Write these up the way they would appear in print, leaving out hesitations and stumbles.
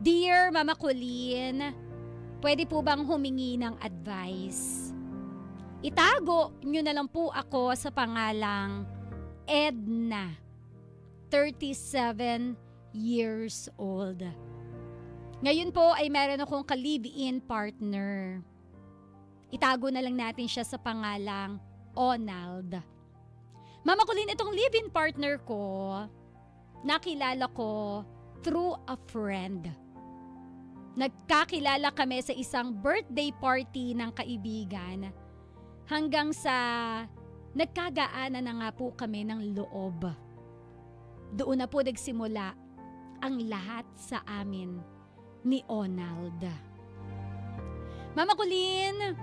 Dear Mama Colleen, pwede po bang humingi ng advice? Itago nyo na lang po ako sa pangalang Edna, 37 years old. Ngayon po ay meron akong ka-live-in partner. Itago na lang natin siya sa pangalang Onald. Mama Colleen, itong live-in partner ko, nakilala ko through a friend. Nagkakilala kami sa isang birthday party ng kaibigan hanggang sa nagkagaanan na nga po kami ng loob. Doon na po nagsimula ang lahat sa amin ni Onald. Mama Colleen,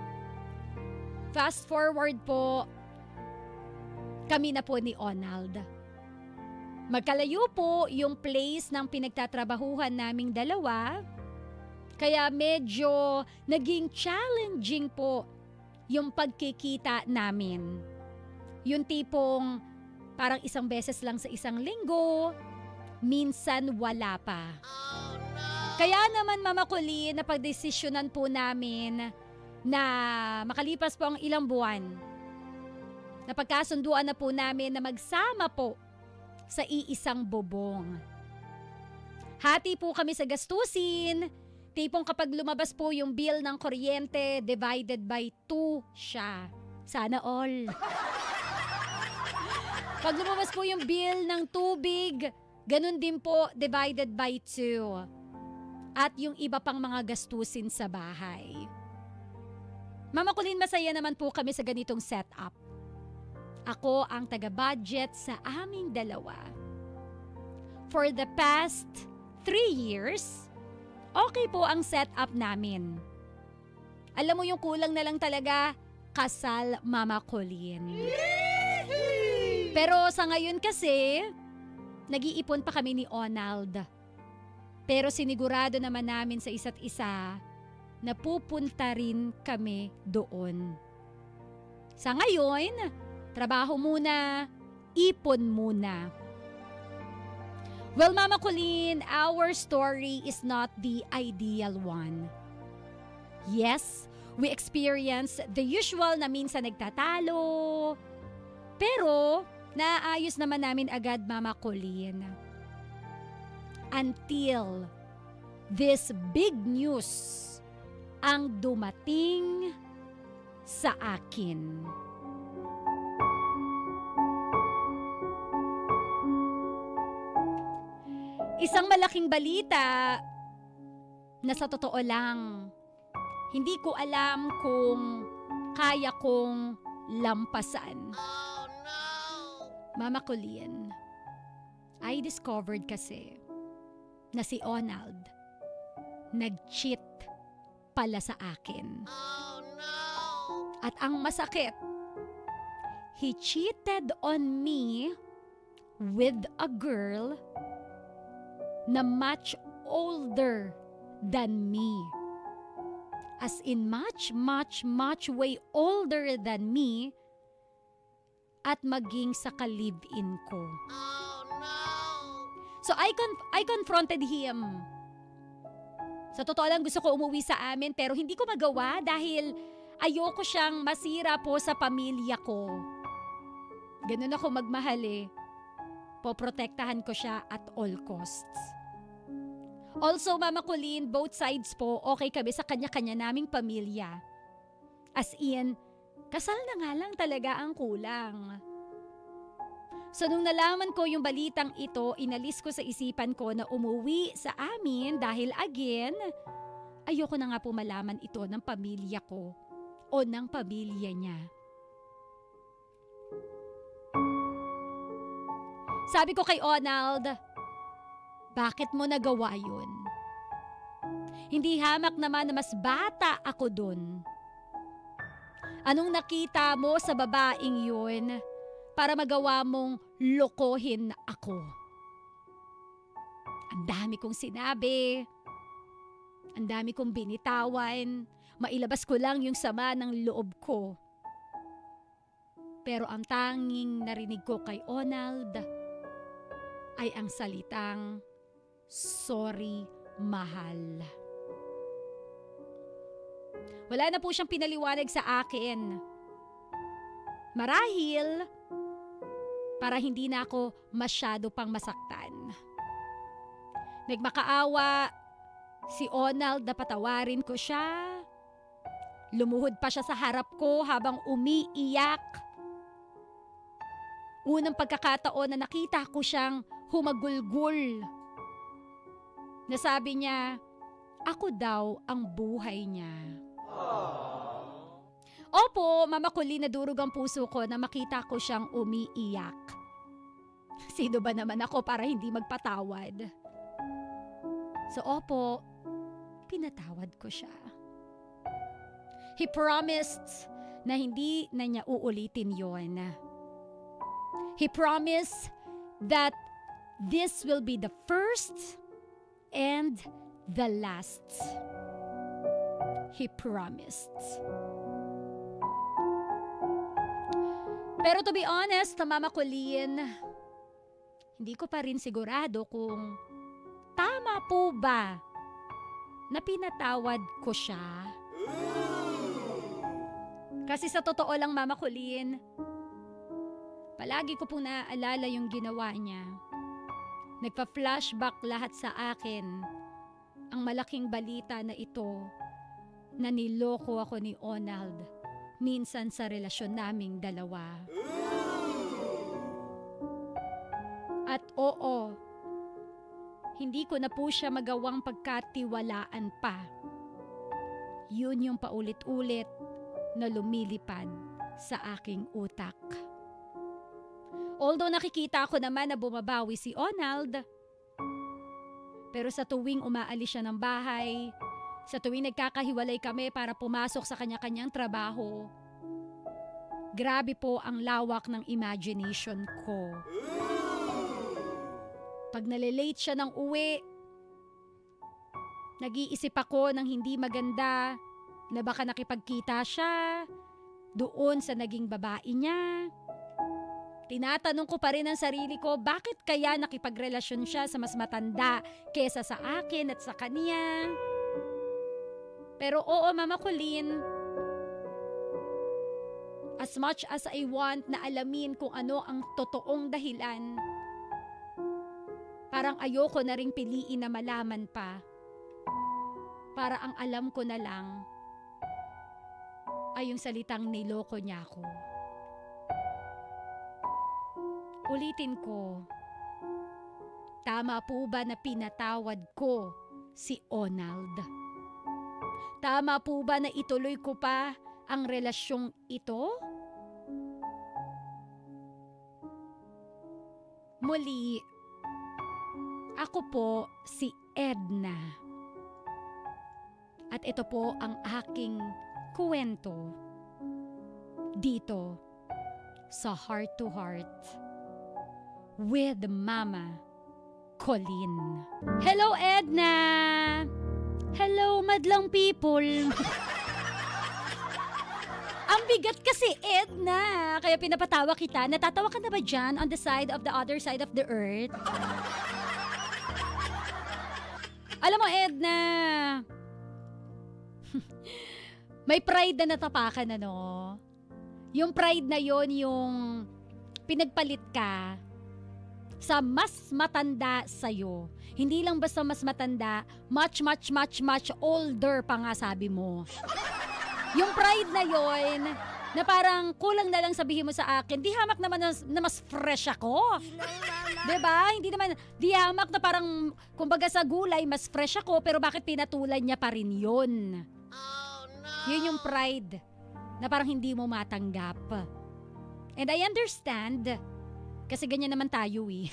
fast forward po, kami na po ni Onald. Magkalayo po yung place ng pinagtatrabahuhan naming dalawa. Kaya medyo naging challenging po yung pagkikita namin. Yung tipong parang isang beses lang sa isang linggo, minsan wala pa. Oh, no. Kaya naman Mama Colleen, napagdesisyonan po namin na makalipas po ang ilang buwan, napagkasunduan na po namin na magsama po sa iisang bubong. Hati po kami sa gastusin. Tipong kapag lumabas po yung bill ng kuryente, divided by 2 siya. Sana all. Pag lumabas po yung bill ng tubig, ganun din po, divided by 2. At yung iba pang mga gastusin sa bahay. Mama Colleen, masaya naman po kami sa ganitong setup. Ako ang taga-budget sa aming dalawa. For the past 3 years, okay po ang setup namin. Alam mo yung kulang na lang talaga, kasal Mama Colleen. Pero sa ngayon kasi, nag-iipon pa kami ni Onald. Pero sinigurado naman namin sa isa't isa na pupunta rin kami doon. Sa ngayon, trabaho muna, ipon muna. Well, Mama Colleen, our story is not the ideal one. Yes, we experience the usual na minsan nagtatalo. Pero, naayos naman namin agad, Mama Colleen. Until this big news ang dumating sa akin. Isang malaking balita na sa totoo lang, hindi ko alam kung kaya kong lampasan. Oh, no! Mama Colleen, I discovered kasi na si Onald nag-cheat pala sa akin. Oh, no! At ang masakit, he cheated on me with a girl na much older than me. As in much way older than me at maging sa ka-live-in ko. Oh, no! So I confronted him. Sa totoo lang gusto ko umuwi sa amin pero hindi ko magawa dahil ayoko siyang masira po sa pamilya ko. Ganun ako magmahal eh. Poprotektahan ko siya at all costs. Also, Mama Colleen, both sides po, okay kami sa kanya-kanya naming pamilya. As in, kasal na nga lang talaga ang kulang. So nung nalaman ko yung balitang ito, inalis ko sa isipan ko na umuwi sa amin dahil again, ayoko na nga po malaman ito ng pamilya ko o ng pamilya niya. Sabi ko kay Onald, bakit mo nagawa yun? Hindi hamak naman na mas bata ako dun. Anong nakita mo sa babaeng yun para magawa mong lokohin ako? Ang dami kong sinabi. Ang dami kong binitawan. Mailabas ko lang yung sama ng loob ko. Pero ang tanging narinig ko kay Onald ay ang salitang, "Sorry, mahal. Wala na po siyang pinaliwanag sa akin. Marahil, para hindi na ako masyado pang masaktan. Nagmakaawa si Onald na patawarin ko siya. Lumuhod pa siya sa harap ko habang umiiyak. Unang pagkakataon na nakita ko siyang humagulgul. Nasabi niya, ako daw ang buhay niya. Opo, Mama Colleen, nadurog ang puso ko na makita ko siyang umiiyak. Sino ba naman ako para hindi magpatawad? So opo, pinatawad ko siya. He promised na hindi na niya uulitin yon. He promised that this will be the first and the last. He promised. Pero to be honest, Mama Colleen, hindi ko pa rin sigurado kung tama po ba na pinatawad ko siya. Kasi sa totoo lang, Mama Colleen, palagi ko pong naaalala yung ginawa niya. Nagpa-flashback lahat sa akin ang malaking balita na ito na niloko ako ni Onald minsan sa relasyon naming dalawa. At oo, hindi ko na po siya magawang pagkatiwalaan pa. Yun yung paulit-ulit na lumilipad sa aking utak. Although nakikita ko naman na bumabawi si Onald, pero sa tuwing umaalis siya ng bahay, sa tuwing nagkakahiwalay kami para pumasok sa kanya-kanyang trabaho, grabe po ang lawak ng imagination ko. Pag nalilate siya ng uwi, nag-iisip ako ng hindi maganda na baka nakipagkita siya doon sa naging babae niya. Tinatanong ko pa rin ang sarili ko, bakit kaya nakipagrelasyon siya sa mas matanda kesa sa akin at sa kanya? Pero oo, Mama Colleen, as much as I want na alamin kung ano ang totoong dahilan, parang ayoko na ring piliin na malaman pa. Para ang alam ko na lang ay yung salitang niloko niya ako. Ulitin ko, tama po ba na pinatawad ko si Onald? Tama po ba na ituloy ko pa ang relasyong ito? Muli, ako po si Edna. At ito po ang aking kwento dito sa Heart to Heart with Mama Colleen. Hello, Edna! Hello, madlang people! Ang bigat kasi, Edna! Kaya pinapatawa kita. Natatawa ka na ba dyan on the side of the other side of the earth? Alam mo, Edna, may pride na natapakan, ano? Yung pride na yon, yung pinagpalit ka sa mas matanda sa'yo. Hindi lang basta mas matanda, much older pa nga sabi mo. Yung pride na yon, na parang kulang na lang sabihin mo sa akin, di hamak naman na mas fresh ako. Diba? Hindi naman, di hamak na parang, kumbaga sa gulay, mas fresh ako, pero bakit pinatulan niya pa rin yun? Oh, no. Yun yung pride, na parang hindi mo matanggap. And I understand, kasi ganyan naman tayo eh.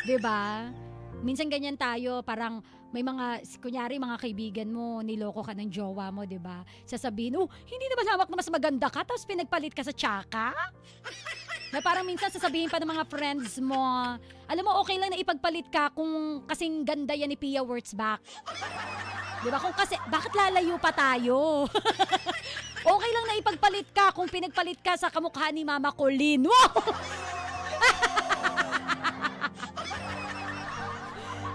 Diba? Minsan ganyan tayo, parang may mga, kunyari mga kaibigan mo, niloko ka ng jowa mo, diba? Sasabihin, oh, hindi naman hawak na mas maganda ka, tapos pinagpalit ka sa tsaka? Na parang minsan sasabihin pa ng mga friends mo, alam mo, okay lang na ipagpalit ka kung kasing ganda yan ni Pia Wurtzbach. Diba? Kung kasi, bakit lalayo pa tayo? Okay lang na ipagpalit ka kung pinagpalit ka sa kamukha ni Mama Colleen. Wow!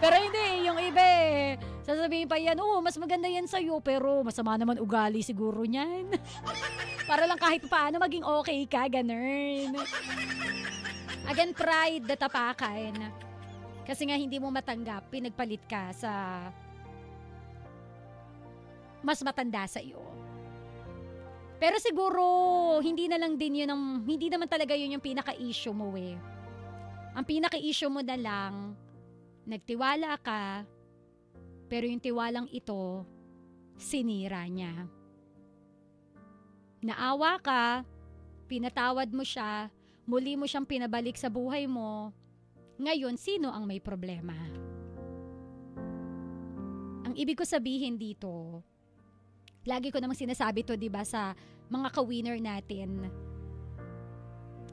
Pero hindi, yung iba Sasabihin pa yan, mas maganda yan sa'yo, pero masama naman ugali siguro niyan. Para lang kahit paano maging okay ka, ganun. Again, pride, datapakan. Kasi nga hindi mo matanggap, pinagpalit ka sa mas matanda sa iyo. Pero siguro, hindi naman talaga yun yung pinaka-issue mo eh. Ang pinaka-issue mo na lang, nagtiwala ka, pero yung tiwalang ito, sinira niya. Naawa ka, pinatawad mo siya, muli mo siyang pinabalik sa buhay mo. Ngayon, sino ang may problema? Ang ibig ko sabihin dito, lagi ko namang sinasabi to, 'di ba, sa mga ka-winner natin.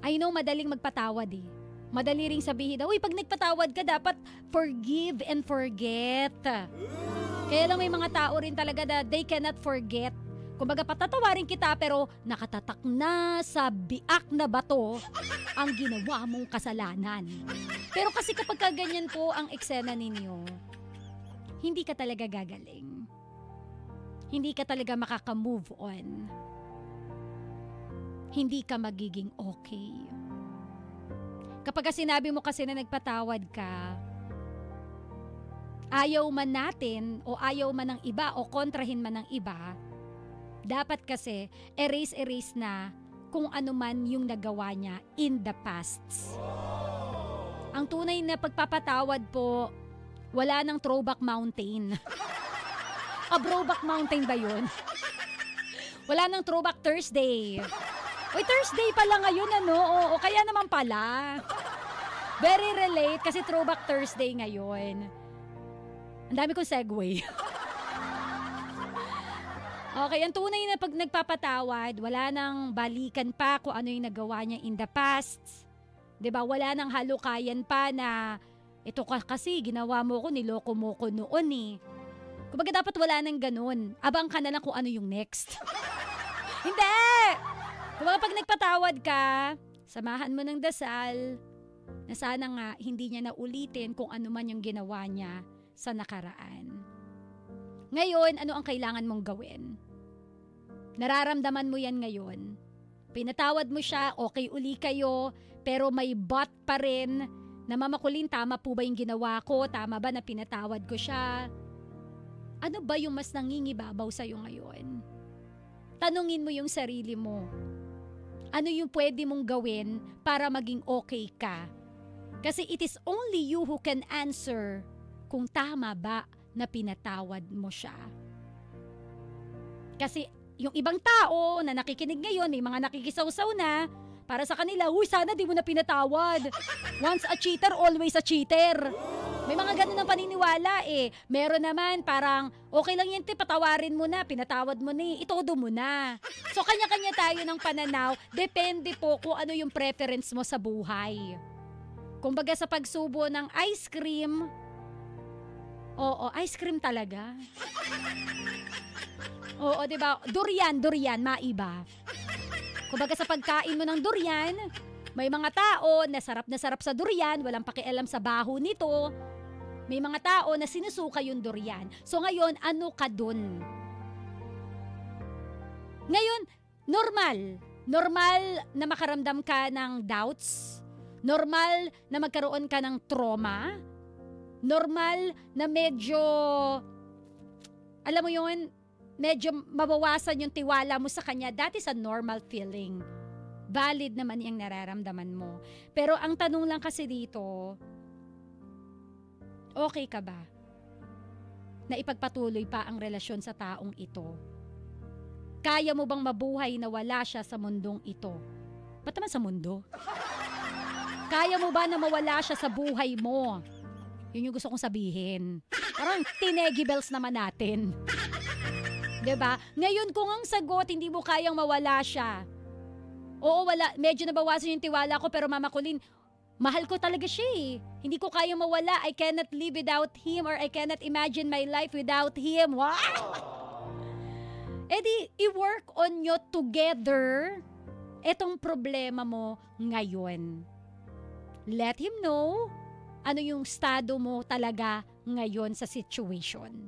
I know madaling magpatawad eh. Madali ring sabihin, pag nagpatawad ka, dapat forgive and forget. Kaya lang may mga tao rin talaga na they cannot forget. Kumbaga, patatawarin kita pero nakatatak na sa biak na bato ang ginawa mong kasalanan. Pero kasi kapag ganyan po ang eksena ninyo, hindi ka talaga gagaling. Hindi ka talaga makaka-move on. Hindi ka magiging okay. Kapag sinabi mo kasi na nagpatawad ka, ayaw man natin o ayaw man ng iba o kontrahin man ng iba, dapat kasi erase na kung ano man yung nagawa niya in the past. Ang tunay na pagpapatawad po, wala ng throwback mountain. Throwback mountain ba yun? Wala nang throwback Thursday. Thursday pala ngayon Oo, kaya naman pala. Very relate kasi throwback Thursday ngayon. Ang dami kong segue. Okay, ang tunay na pag nagpapatawad, wala nang balikan pa kung ano yung nagawa niya in the past. 'Di ba? Wala nang halukayan pa na ito kasi ginawa mo ko, niloko mo ko noon eh. Kumbaga dapat wala nang ganun. Abang ka na lang kung ano yung next. Hindi! Kumbaga pag nagpatawad ka, samahan mo ng dasal na sana nga hindi niya na ulitin kung ano man yung ginawa niya sa nakaraan. Ngayon, ano ang kailangan mong gawin? Nararamdaman mo yan ngayon. Pinatawad mo siya, okay uli kayo, pero may but pa rin na mamakulin, tama po ba yung ginawa ko? Tama ba na pinatawad ko siya? Ano ba yung mas nangingibabaw sa'yo ngayon? Tanungin mo yung sarili mo. Ano yung pwede mong gawin para maging okay ka? Kasi it is only you who can answer kung tama ba na pinatawad mo siya. Kasi yung ibang tao na nakikinig ngayon, may mga nakikisawsaw na, para sa kanila, sana di mo na pinatawad. Once a cheater, always a cheater. May mga ganun ang paniniwala eh. Meron naman parang, okay lang yan, patawarin mo na, pinatawad mo na, itodo mo na. So kanya-kanya tayo ng pananaw, depende po kung ano yung preference mo sa buhay. Kumbaga sa pagsubo ng ice cream, ice cream talaga. Oo, diba? Durian, maiba. Kumbaga sa pagkain mo ng durian, may mga tao na sarap sa durian, walang pakialam sa baho nito. May mga tao na sinusuka yung durian. So ngayon, ano ka dun? Ngayon, normal na makaramdam ka ng doubts, normal na magkaroon ka ng trauma, normal na medyo, alam mo yun, medyo mabawasan yung tiwala mo sa kanya. That is a normal feeling. Valid naman yung nararamdaman mo. Pero ang tanong lang kasi dito, okay ka ba na ipagpatuloy pa ang relasyon sa taong ito? Kaya mo bang mabuhay na wala siya sa mundong ito? Ba't naman sa mundo? Kaya mo ba na mawala siya sa buhay mo? Yun yung gusto kong sabihin. Parang tinegi bells naman natin. Diba? Ngayon kung ang sagot, hindi mo kayang mawala siya. Oo, medyo nabawasan yung tiwala ko, pero Mama Colleen, mahal ko talaga siya eh. Hindi ko kayang mawala. I cannot live without him, or I cannot imagine my life without him. Wow! Di, i-work on nyo together etong problema mo ngayon. Let him know ano yung estado mo talaga ngayon sa situation.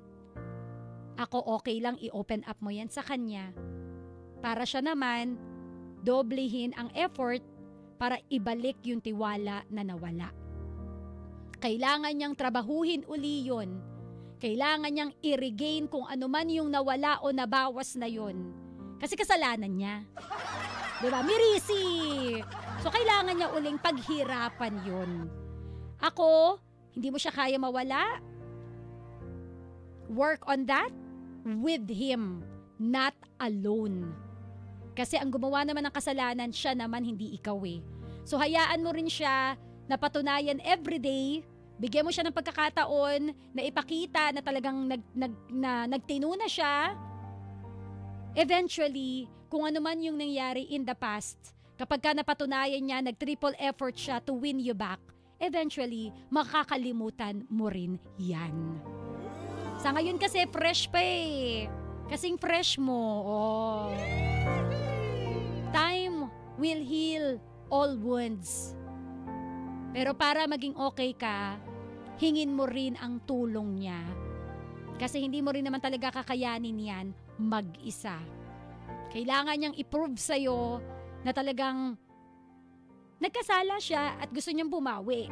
Ako okay lang i-open up mo yan sa kanya. Para siya naman, doblehin ang effort para ibalik yung tiwala na nawala. Kailangan niyang trabahuhin uli yun. Kailangan niyang i-regain kung ano man yung nawala o nabawas na yun. Kasi kasalanan niya. Diba? Mirisi! So, kailangan niya uling paghirapan yun. Ako, hindi mo siya kaya mawala. Work on that with him, not alone. Kasi ang gumawa naman ng kasalanan, siya naman, hindi ikaw eh. So, hayaan mo rin siya na patunayan everyday, bigyan mo siya ng pagkakataon na ipakita na talagang nagtino na siya. Eventually, kung ano man yung nangyari in the past, kapag ka napatunayan niya, nag-triple effort siya to win you back, eventually, makakalimutan mo rin yan. Sa ngayon kasi, fresh pa eh. Kasing fresh mo. Oh. Time will heal all wounds. Pero para maging okay ka, hingin mo rin ang tulong niya. Kasi hindi mo rin naman talaga kakayanin yan mag-isa. Kailangan niyang i-prove sa'yo na talagang nagkasala siya at gusto niyang bumawi.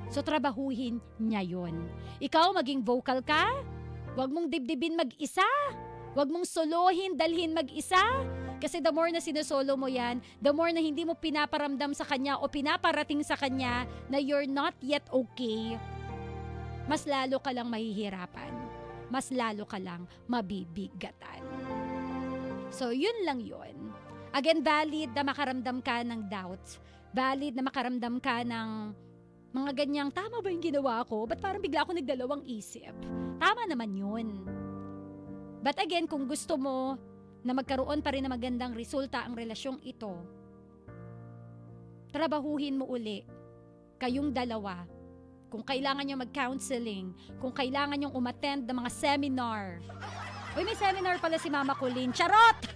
So trabahuhin niya yon. Ikaw maging vocal ka, huwag mong dibdibin mag-isa, huwag mong solohin, dalhin mag-isa. Kasi the more na sinusolo mo yan, the more na hindi mo pinaparamdam sa kanya o pinaparating sa kanya na you're not yet okay, mas lalo ka lang mahihirapan. Mas lalo ka lang mabibigatan. So, yun lang yun. Again, valid na makaramdam ka ng doubts. Valid na makaramdam ka ng mga ganyang, tama ba yung ginawa ko? Ba't parang bigla ako nagdalawang isip? Tama naman yun. But again, kung gusto mo na magkaroon pa rin ng magandang resulta ang relasyong ito, trabahuhin mo uli kayong dalawa. Kung kailangan nyo mag-counseling, kung kailangan nyo umattend ng mga seminar. Uy, may seminar pala si Mama Colleen. Charot!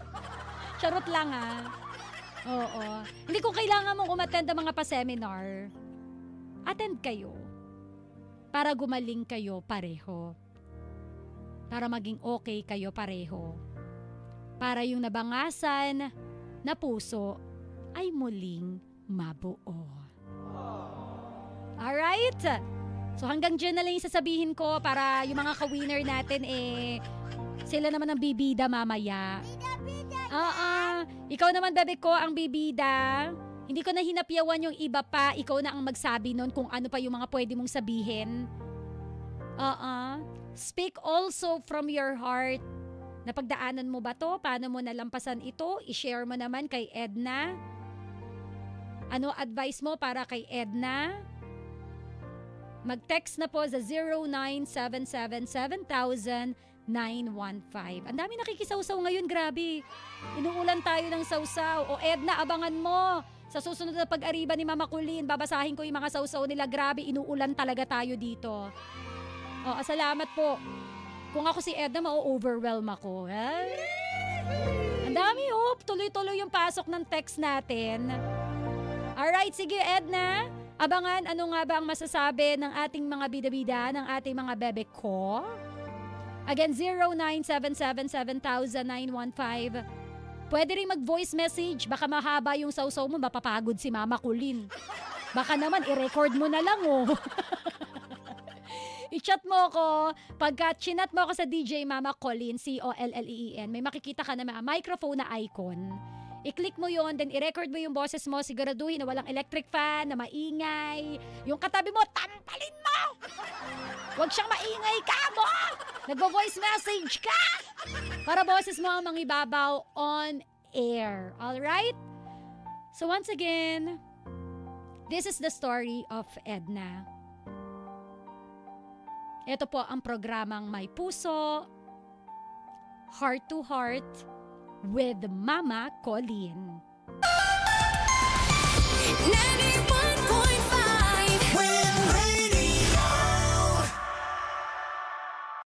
Charot lang ah. Oo. Hindi, kung kailangan mong umattend ng mga pa-seminar, attend kayo. Para gumaling kayo pareho. Para maging okay kayo pareho. Para yung nabangasan na puso ay muling mabuo. Alright? So hanggang dyan na lang yung sasabihin ko para yung mga ka-winner natin sila naman ang bibida mamaya. Ikaw naman bebe ko ang bibida. Hindi ko na hinapyawan yung iba pa. Ikaw na ang magsabi nun kung ano pa yung mga pwede mong sabihin. Speak also from your heart. Napagdaanan mo ba to? Paano mo nalampasan ito? I-share mo naman kay Edna. Ano advice mo para kay Edna? Mag-text na po sa 0977-7000-915. Ang dami nakikisawsaw ngayon, grabe. Inuulan tayo ng sawsaw. O Edna, abangan mo. Sa susunod na pag-ariba ni Mama Colleen, babasahin ko yung mga sawsaw nila. Grabe, inuulan talaga tayo dito. Salamat po. Kung ako si Edna, ma-overwhelm ako. Ang dami, tuloy-tuloy yung pasok ng text natin. Alright, sige Edna. Abangan ano nga ba ang masasabi ng ating mga bida-bida, ng ating mga bebe ko. Again, 0977-7000-915. Pwede rin mag-voice message. Baka mahaba yung sawsaw mo, mapapagod si Mama Colleen. Baka naman, i-record mo na lang I-chat mo ako. Pagka chinat mo ako sa DJ Mama Colleen, C-O-L-L-E-E-N, may makikita ka na microphone na icon. I-click mo yon, then i-record mo yung boses mo, siguraduhin na walang electric fan, na maingay. Yung katabi mo, tampalin mo! Huwag siyang maingay ka mo! Nagvo-voice message ka! Para boses mo ang mangibabaw on air. Alright? So once again, this is the story of Edna. Ito po ang programang May Puso, Heart to Heart, with Mama Colleen.